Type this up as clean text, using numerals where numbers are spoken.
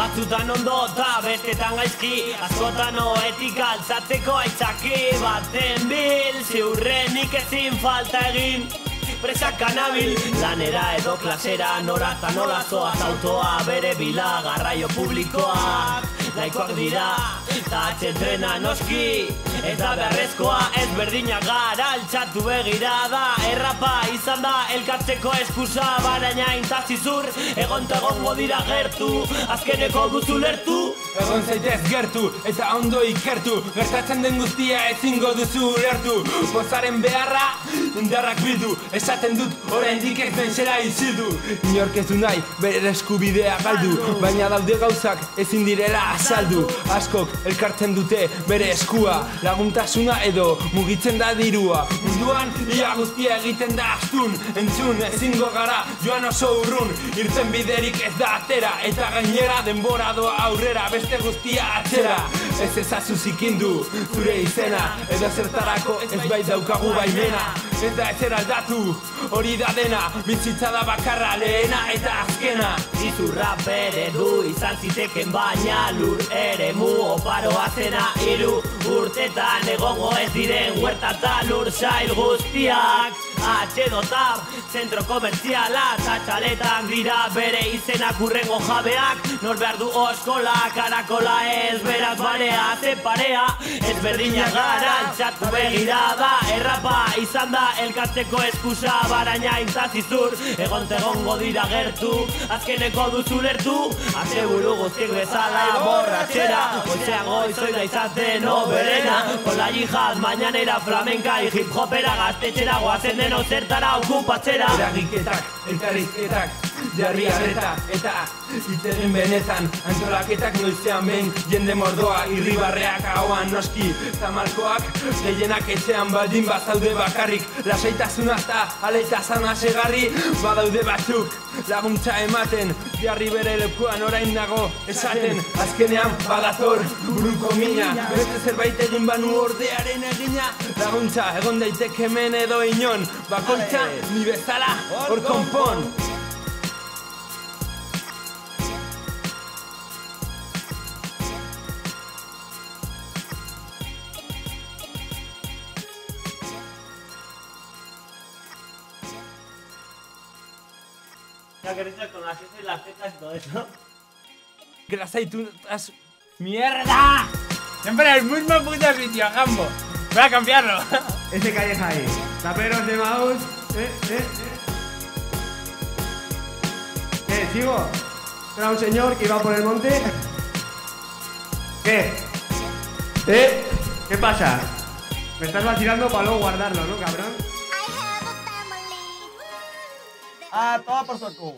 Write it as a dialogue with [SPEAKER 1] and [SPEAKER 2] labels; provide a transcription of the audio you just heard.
[SPEAKER 1] Batzutan ondo eta bestetan gaizki, askotan oetik altzatzeko aitzaki. Baten bil, ziurrenik ezin falta egin, presak nabil, lanera edo klasera, nora eta nola zoaz autoa bere bila, garraio publikoak nahikoak dira, eta atxetrena noski, eta beharrezkoa ez berdinak gara, altxatu begirada, errapa izan da elkartzeko eskusa, baraina intazizur, egonta egongo dira gertu, azkeneko duzu lertu.
[SPEAKER 2] Egon zaitez gertu eta ondo ikertu, gertatzen den guztia ezingo duzu ulertu. Bozaren beharra, indarrak bildu, esaten dut oraindik ez benxera izildu. Inork ez du nahi bere eskubidea galdu, baina daude gauzak ezin direla azaldu. Askok elkartzen dute bere eskua, laguntasuna edo mugitzen da dirua. Munduan ia guztia egiten da astun, entzun ezingo gara joan oso urrun. Irten biderik ez da atera, eta gainera denbora doa aurrera, beste guztia atzera. Ez ezazu zikindu zure izena, edo zertarako ez bai daukagu baimena. Ez da ezer aldatu, hori da dena, bizitza da bakarra lehena eta azkena.
[SPEAKER 1] Izurra bere du izan ziteken baina lur ere mu oparoa zena. 3 urtetan egongo ez diren huerta eta lur sail guztiak. Atxedo tab, zentro komertziala, txaletan dira bere izenak urrengo jabeak. Nor behar du oskola, karakola ez beraz barea, zeparea. Ez berdinak gara, altxatu begirada, errapa izan da elkartzeko eskusa, baraina intazizur, egongo dira gertu, azkeneko duzu lertu. Azeburu guztiek bezala borratxera, goizean goiz da izaten oberena. Kola jihad, mañanera flamenka, hip hopera gaztetxera goazen deno zertara okupatzera.
[SPEAKER 2] Eragiketak, elkarrizketak, jarri arreta eta itzegin benetan, antolaketak noizean behin, jende mordoa, irribarreak ahoan noski, zamalkoak, gehienak etxean baldin bazaude bakarrik, lasaitasuna eta aleitazana segarri, badaude batzuk, laguntza ematen, jarri bere lekuan orain nago esaten, azkenean badator buruko mina, beste zerbait egin banu ordearen egina, laguntza egon daiteke hemen edo inon, bakoitza ni bezala hor konpon.
[SPEAKER 1] Ya que eres con las S y las tetas y todo eso.
[SPEAKER 2] Grasaitas.
[SPEAKER 3] ¡Mierda! Siempre el mismo puto sitio, Jambo. Voy a cambiarlo.
[SPEAKER 4] Ese calles ahí. Taperos de mouse. ¿Sigo? Era un señor que iba por el monte. ¿Qué? ¿Qué pasa? Me estás vacilando para luego guardarlo, ¿no, cabrón?
[SPEAKER 5] Ah, toma por saco.